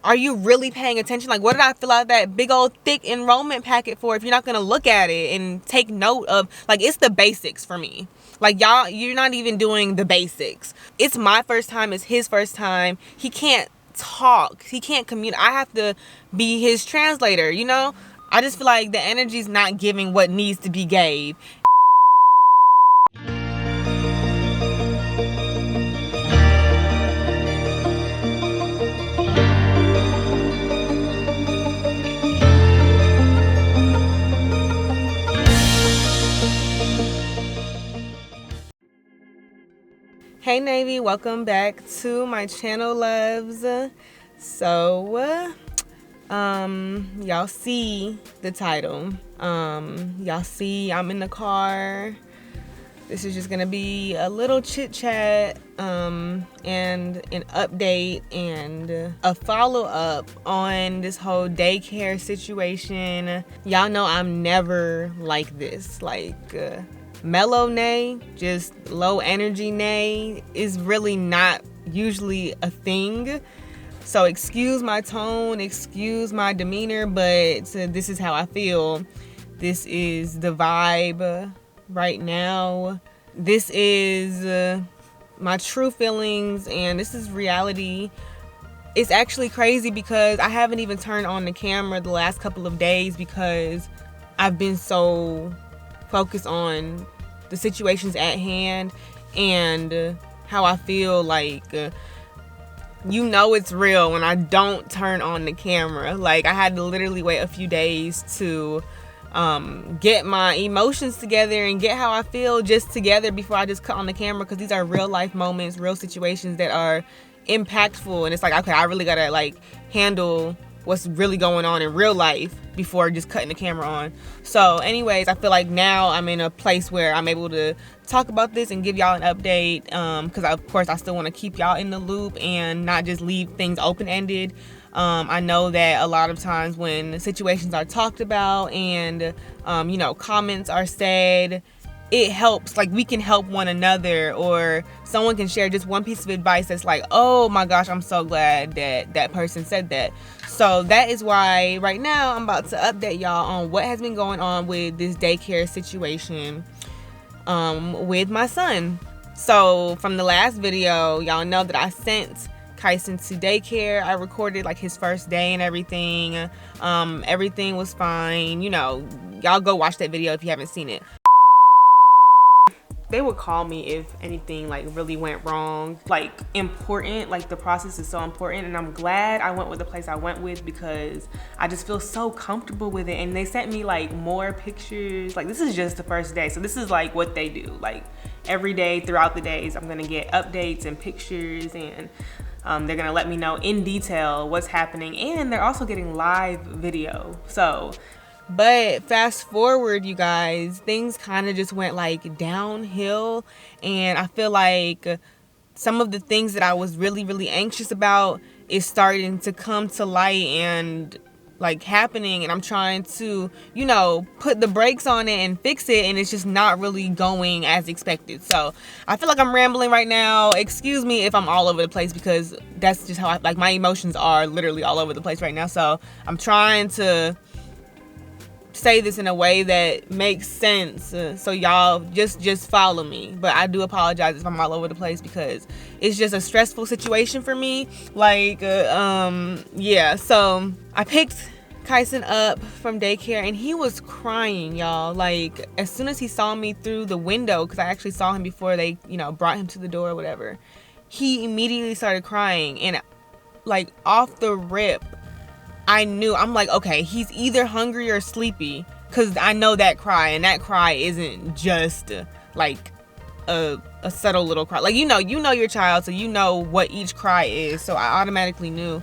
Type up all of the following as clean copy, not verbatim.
are you really paying attention? Like, what did I fill out that big old thick enrollment packet for if you're not going to look at it and take note of, like, it's the basics for me. Like, y'all, you're not even doing the basics. It's my first time. It's his first time. He can't talk. He can't communicate. I have to be his translator, you know? I just feel like the energy's not giving what needs to be gave. Hey NAYvy, welcome back to my channel, loves. So, y'all see the title. Y'all see I'm in the car. This is just gonna be a little chit chat, and an update and a follow up on this whole daycare situation. Y'all know I'm never like this. Mellow Nay, just low energy Nay, is really not usually a thing. So excuse my tone, excuse my demeanor, but this is how I feel. This is the vibe right now. This is my true feelings, and this is reality. It's actually crazy because I haven't even turned on the camera the last couple of days because I've been so focus on the situations at hand and how I feel. Like, you know it's real when I don't turn on the camera. Like, I had to literally wait a few days to get my emotions together and get how I feel just together before I just cut on the camera, because these are real life moments, real situations that are impactful, and it's like, okay, I really gotta like handle what's really going on in real life before just cutting the camera on. So anyways, I feel like now I'm in a place where I'm able to talk about this and give y'all an update, because of course I still want to keep y'all in the loop and not just leave things open-ended. I know that a lot of times when situations are talked about and you know, comments are said, it helps, like we can help one another, or someone can share just one piece of advice that's like, oh my gosh, I'm so glad that that person said that. So that is why right now I'm about to update y'all on what has been going on with this daycare situation with my son. So from the last video, y'all know that I sent Kyson to daycare. I recorded like his first day and everything. Everything was fine. You know, y'all go watch that video if you haven't seen it. They would call me if anything like really went wrong, like important, like the process is so important, and I'm glad I went with the place I went with because I just feel so comfortable with it. And they sent me like more pictures. Like, this is just the first day, so this is like what they do. Like every day throughout the days I'm gonna get updates and pictures, and they're gonna let me know in detail what's happening, and they're also getting live video. So, but fast forward, you guys, things kind of just went like downhill, and I feel like some of the things that I was really anxious about is starting to come to light and like happening, and I'm trying to, you know, put the brakes on it and fix it, and it's just not really going as expected. So I feel like I'm rambling right now. Excuse me if I'm all over the place, because that's just how I, like, my emotions are literally all over the place right now. So I'm trying to say this in a way that makes sense, so y'all just follow me. But I do apologize if I'm all over the place because it's just a stressful situation for me. Like, yeah. So I picked Kyson up from daycare, and he was crying, y'all. Like, as soon as he saw me through the window, because I actually saw him before they, you know, brought him to the door or whatever, he immediately started crying. And like off the rip, I knew, I'm like, okay, he's either hungry or sleepy, because I know that cry, and that cry isn't just like a subtle little cry. Like, you know your child, so you know what each cry is. So I automatically knew.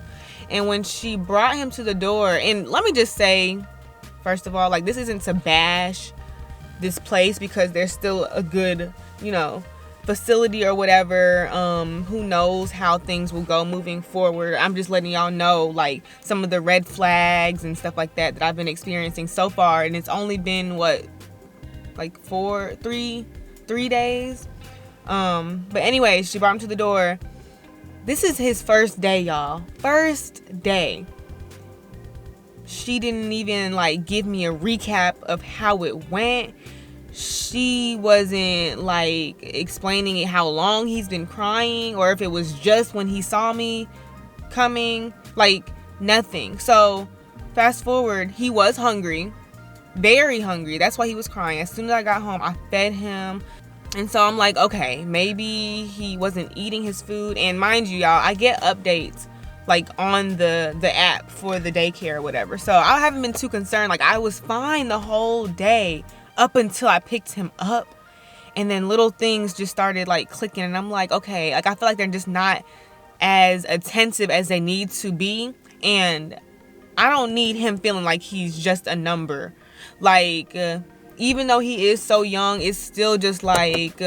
And when she brought him to the door, and let me just say, first of all, like, this isn't to bash this place, because there's still a good, you know, facility or whatever. Who knows how things will go moving forward. I'm just letting y'all know like some of the red flags and stuff like that I've been experiencing so far, and it's only been what, like 3 days. But anyways, she brought him to the door. This is his first day, y'all. First day. She didn't even like give me a recap of how it went. She wasn't like explaining it, how long he's been crying, or if it was just when he saw me coming. Like, nothing. So fast forward, he was hungry, very hungry. That's why he was crying. As soon as I got home, I fed him. And so I'm like, okay, maybe he wasn't eating his food. And mind you, y'all, I get updates like on the app for the daycare or whatever. So I haven't been too concerned. Like, I was fine the whole day up until I picked him up. And then little things just started like clicking. And I'm like, okay, like I feel like they're just not as attentive as they need to be. And I don't need him feeling like he's just a number. Like, even though he is so young, it's still just like,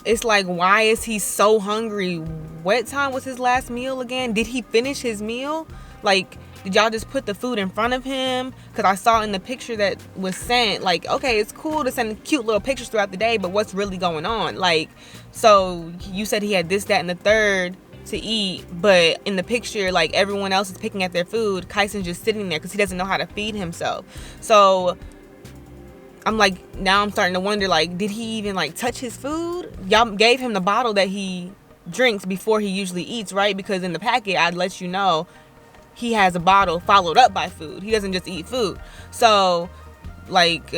it's like, why is he so hungry? What time was his last meal again? Did he finish his meal? Like, did y'all just put the food in front of him? Because I saw in the picture that was sent, like, okay, it's cool to send cute little pictures throughout the day, but what's really going on? Like, so you said he had this, that, and the third to eat, but in the picture, like, everyone else is picking at their food. Kyson's just sitting there because he doesn't know how to feed himself. So I'm like, now I'm starting to wonder, like, did he even like touch his food? Y'all gave him the bottle that he drinks before he usually eats, right? Because in the packet, I'd let you know he has a bottle followed up by food. He doesn't just eat food. So, like,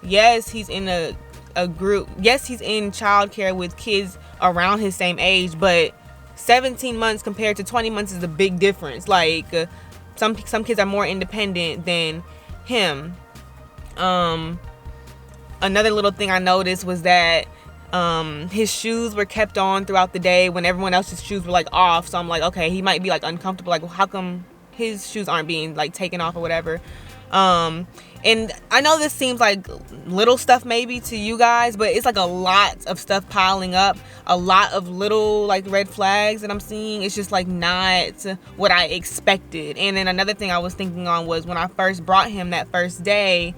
yes, he's in a group. Yes, he's in childcare with kids around his same age, but 17 months compared to 20 months is a big difference. Like, some kids are more independent than him. Another little thing I noticed was that his shoes were kept on throughout the day when everyone else's shoes were like off. So I'm like, okay, he might be like uncomfortable. Like, how come his shoes aren't being like taken off or whatever? And I know this seems like little stuff maybe to you guys, but it's like a lot of stuff piling up, a lot of little like red flags that I'm seeing. It's just like not what I expected. And then another thing I was thinking on was when I first brought him that first day,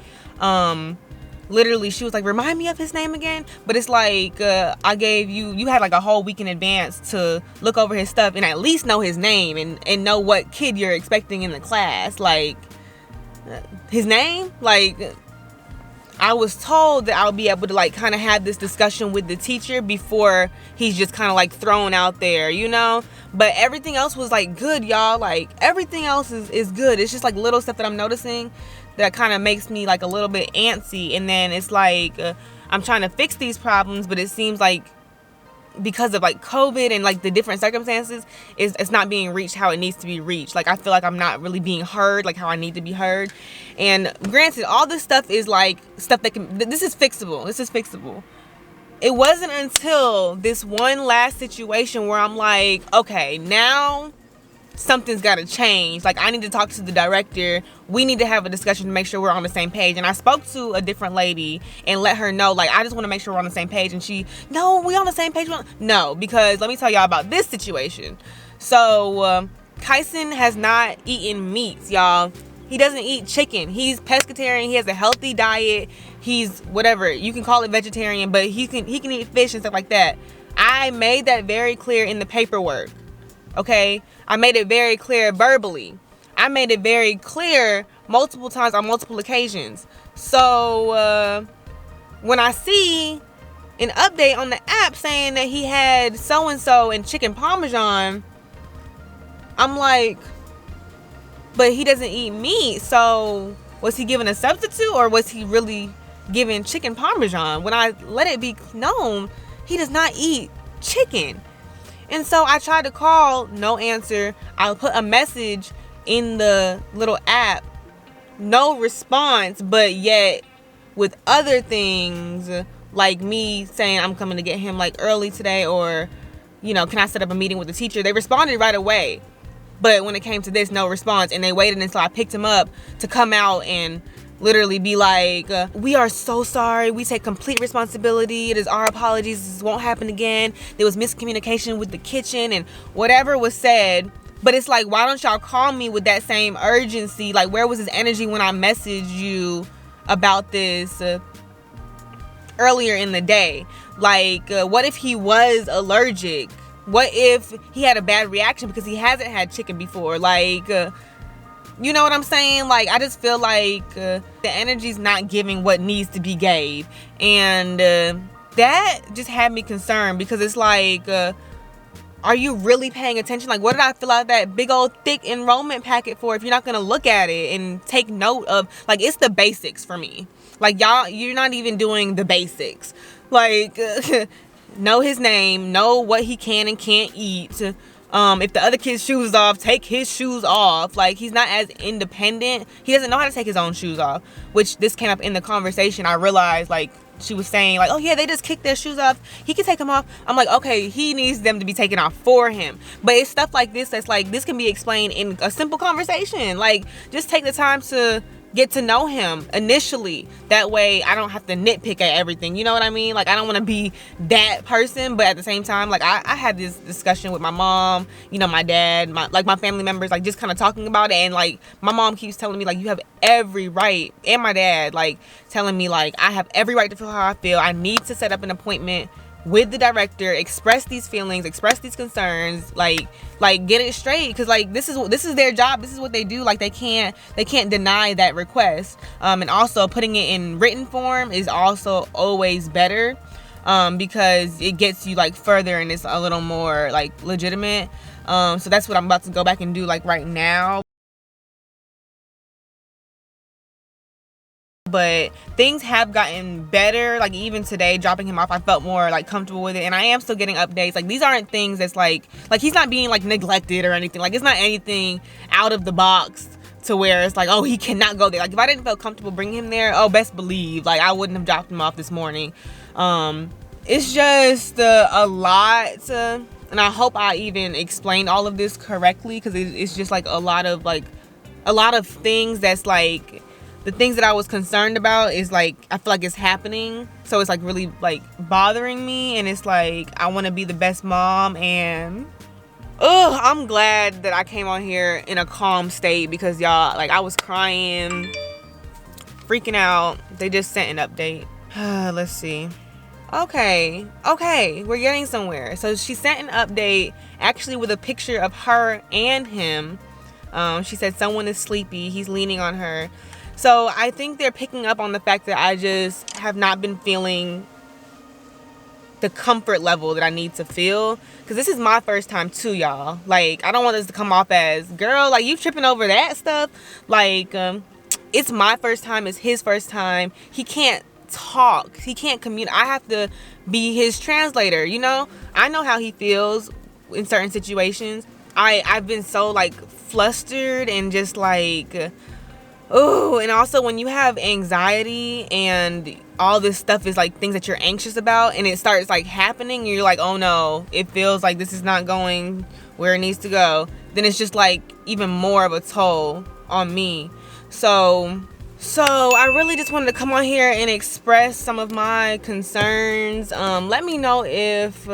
literally she was like, remind me of his name again. But it's like, I gave you had like a whole week in advance to look over his stuff and at least know his name and know what kid you're expecting in the class. Like, his name, like, I was told that I'll be able to like kind of have this discussion with the teacher before he's just kind of like thrown out there, you know. But everything else was like good, y'all. Like, everything else is good. It's just like little stuff that I'm noticing that kind of makes me like a little bit antsy. And then it's like, I'm trying to fix these problems, but it seems like because of like COVID and like the different circumstances, it's not being reached how it needs to be reached. Like, I feel like I'm not really being heard like how I need to be heard. And granted, all this stuff is like stuff that this is fixable. It wasn't until this one last situation where I'm like, okay, now something's got to change. Like, I need to talk to the director. We need to have a discussion to make sure we're on the same page. And I spoke to a different lady and let her know, like, I just want to make sure we're on the same page. And she, no, we on the same page. No, because let me tell y'all about this situation. So, Kyson has not eaten meats, y'all. He doesn't eat chicken. He's pescatarian. He has a healthy diet. He's whatever. You can call it vegetarian, but he can eat fish and stuff like that. I made that very clear in the paperwork. Okay? I made it very clear verbally. I made it very clear multiple times on multiple occasions. So, when I see an update on the app saying that he had so-and-so and chicken parmesan, I'm like, but he doesn't eat meat. So, was he given a substitute or was he really given chicken parmesan? When I let it be known, he does not eat chicken. And so I tried to call, no answer. I put a message in the little app, no response, but yet with other things like me saying I'm coming to get him like early today, or, you know, can I set up a meeting with the teacher? They responded right away. But when it came to this, no response. And they waited until I picked him up to come out and literally be like, we are so sorry. We take complete responsibility. It is our apologies. This won't happen again. There was miscommunication with the kitchen and whatever was said. But it's like, why don't y'all call me with that same urgency? Like, where was his energy when I messaged you about this earlier in the day? Like, what if he was allergic? what if he had a bad reaction because he hasn't had chicken before? Like, you know what I'm saying? Like, I just feel like the energy's not giving what needs to be gave. And that just had me concerned, because it's like, are you really paying attention? Like, what did I fill out that big old thick enrollment packet for if you're not going to look at it and take note of, like, it's the basics for me. Like, y'all, you're not even doing the basics. Like, know his name, know what he can and can't eat. If the other kid's shoes off, take his shoes off. Like, he's not as independent. He doesn't know how to take his own shoes off, which this came up in the conversation. I realized, like, she was saying, like, oh yeah, they just kick their shoes off, he can take them off. I'm like, okay, he needs them to be taken off for him. But it's stuff like this that's like, this can be explained in a simple conversation. Like, just take the time to get to know him initially. That way I don't have to nitpick at everything. You know what I mean? Like, I don't want to be that person, but at the same time, like, I had this discussion with my mom, you know, my dad, my family members, like, just kind of talking about it. And like, my mom keeps telling me, like, you have every right, and my dad, like, telling me, like, I have every right to feel how I feel. I need to set up an appointment with the director, express these feelings, express these concerns, like get it straight, because like, this is their job, this is what they do. Like, they can't deny that request. And also putting it in written form is also always better, because it gets you like further and it's a little more like legitimate. So that's what I'm about to go back and do, like, right now. But things have gotten better. Like, even today, dropping him off, I felt more like comfortable with it, and I am still getting updates. Like, these aren't things that's like he's not being like neglected or anything. Like, it's not anything out of the box to where it's like, oh, he cannot go there. Like, if I didn't feel comfortable bringing him there, oh, best believe, like, I wouldn't have dropped him off this morning. It's just a lot, and I hope I even explained all of this correctly, because it's just like a lot of things that's like, the things that I was concerned about is like, I feel like it's happening. So it's like really like bothering me, and it's like, I want to be the best mom. And I'm glad that I came on here in a calm state, because y'all, like, I was crying, freaking out. They just sent an update. Let's see. Okay, we're getting somewhere. So she sent an update actually with a picture of her and him. She said someone is sleepy, he's leaning on her. So I think they're picking up on the fact that I just have not been feeling the comfort level that I need to feel. Because this is my first time too, y'all. Like, I don't want this to come off as, girl, like, you tripping over that stuff. Like, it's my first time, it's his first time. He can't talk, he can't communicate. I have to be his translator, you know? I know how he feels in certain situations. I've been so like flustered and just like, oh, and also when you have anxiety and all this stuff is like things that you're anxious about, and it starts like happening, and you're like, oh no, it feels like this is not going where it needs to go, then it's just like even more of a toll on me. So I really just wanted to come on here and express some of my concerns. Let me know if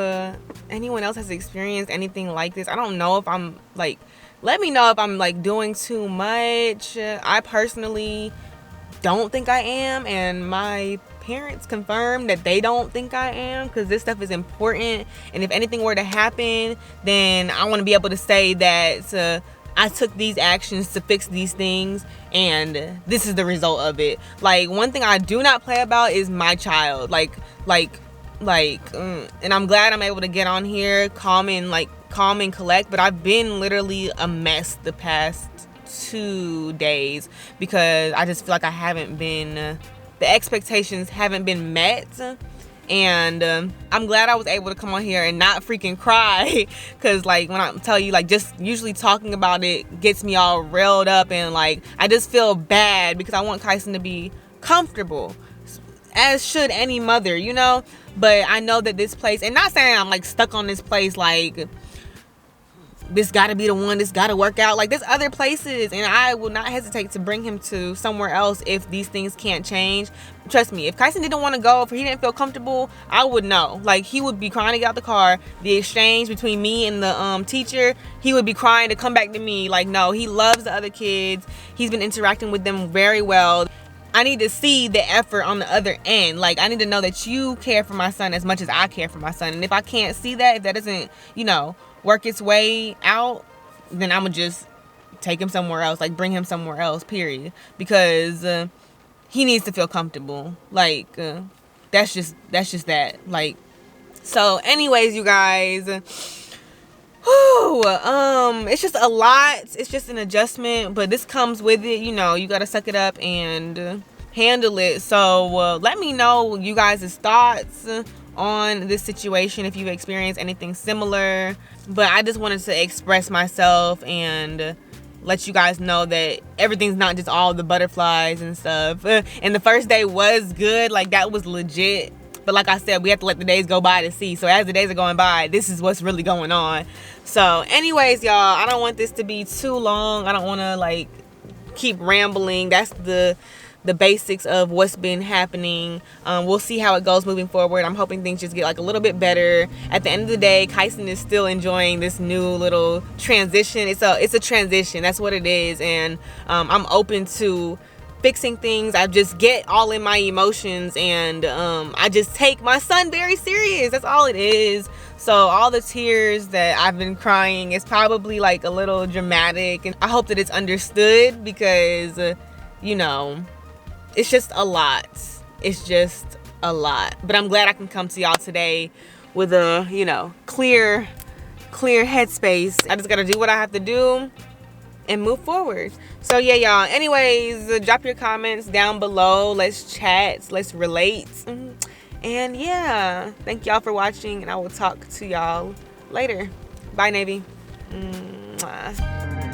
anyone else has experienced anything like this. I don't know if I'm like, let me know if I'm like doing too much. I personally don't think I am, and my parents confirm that they don't think I am, because this stuff is important, and if anything were to happen, then I want to be able to say that I took these actions to fix these things, and this is the result of it. Like, one thing I do not play about is my child. And I'm glad I'm able to get on here calm and collect, but I've been literally a mess the past 2 days, because I just feel like I haven't been, the expectations haven't been met. And I'm glad I was able to come on here and not freaking cry, because like, when I tell you, like, just usually talking about it gets me all railed up, and like, I just feel bad because I want Kyson to be comfortable, as should any mother, you know. But I know that this place, and not saying I'm like stuck on this place, like, this gotta be the one, this gotta work out. Like, there's other places, and I will not hesitate to bring him to somewhere else if these things can't change. Trust me, if Kyson didn't want to go, if he didn't feel comfortable, I would know. Like, he would be crying to get out the car. The exchange between me and the teacher, he would be crying to come back to me. Like, no, he loves the other kids. He's been interacting with them very well. I need to see the effort on the other end. Like, I need to know that you care for my son as much as I care for my son. And if I can't see that, if that doesn't, work its way out, then I'm gonna just take him somewhere else, like bring him somewhere else, period. Because he needs to feel comfortable. Like, that's just that. Like, so anyways, you guys, it's just a lot. It's just an adjustment, but this comes with it. You gotta suck it up and handle it. So let me know you guys' thoughts on this situation, if you've experienced anything similar. But I just wanted to express myself and let you guys know that everything's not just all the butterflies and stuff. And the first day was good. Like, that was legit. But like I said, we have to let the days go by to see. So as the days are going by, this is what's really going on. So anyways, y'all, I don't want this to be too long. I don't want to, like, keep rambling. That's the basics of what's been happening. We'll see how it goes moving forward. I'm hoping things just get, like, a little bit better. At the end of the day, Kyson is still enjoying this new little transition. It's a transition. That's what it is. And I'm open to fixing things. I just get all in my emotions, and I just take my son very serious. That's all it is. So all the tears that I've been crying is probably, like, a little dramatic, and I hope that it's understood, because it's just a lot. It's just a lot. But I'm glad I can come to y'all today with a clear headspace. I just gotta do what I have to do and move forward. So yeah, y'all, anyways, drop your comments down below. Let's chat, let's relate. And yeah, thank y'all for watching, and I will talk to y'all later. Bye, NAYvy. Mwah.